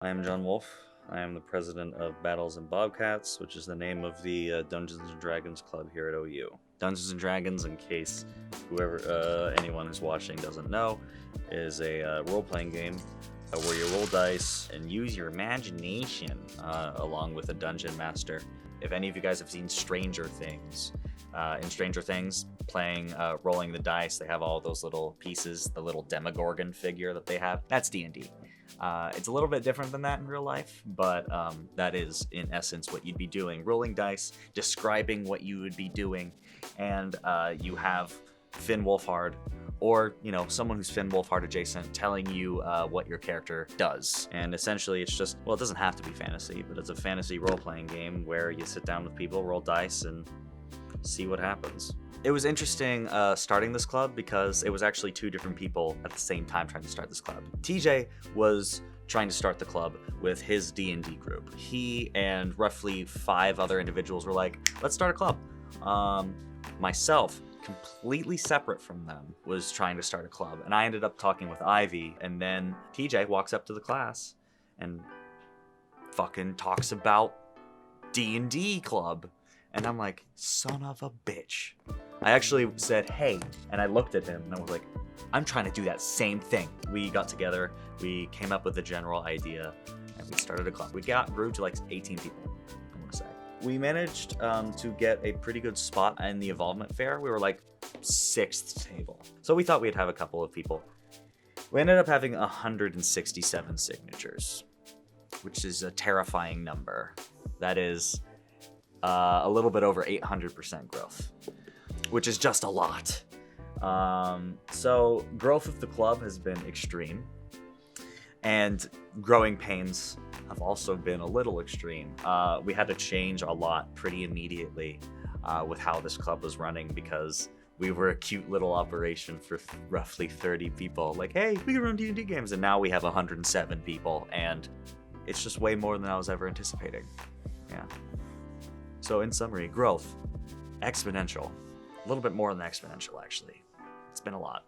I am John Wolf. I am the president of Battles and Bobcats, which is the name of the Dungeons and Dragons club here at OU. Dungeons and Dragons, in case anyone who's watching doesn't know, is a role-playing game where you roll dice and use your imagination along with a dungeon master. If any of you guys have seen Stranger Things, in Stranger Things, rolling the dice, they have all those little pieces, the little Demogorgon figure that they have. That's D&D. It's a little bit different than that in real life, but that is, in essence, what you'd be doing. Rolling dice, describing what you would be doing, and you have Finn Wolfhard, or, someone who's Finn Wolfhard adjacent, telling you what your character does. And essentially, it's just, well, it doesn't have to be fantasy, but it's a fantasy role-playing game where you sit down with people, roll dice, and see what happens. It was interesting starting this club because it was actually two different people at the same time trying to start this club. TJ was trying to start the club with his D&D group. He and roughly 5 other individuals were like, let's start a club. Myself, completely separate from them, was trying to start a club. And I ended up talking with Ivy, and then TJ walks up to the class and fucking talks about D&D club. And I'm like, son of a bitch. I actually said, hey, and I looked at him and I was like, I'm trying to do that same thing. We got together, we came up with a general idea, and we started a club. We grew to like 18 people, I want to say. We managed to get a pretty good spot in the Evolvement Fair. We were like 6th table. So we thought we'd have a couple of people. We ended up having 167 signatures, which is a terrifying number. That is a little bit over 800% growth, which is just a lot. So growth of the club has been extreme, and growing pains have also been a little extreme. We had to change a lot pretty immediately with how this club was running, because we were a cute little operation for roughly 30 people. Like, hey, we can run D&D games, and now we have 107 people, and it's just way more than I was ever anticipating. Yeah. So in summary, growth, exponential. A little bit more than exponential, actually. It's been a lot.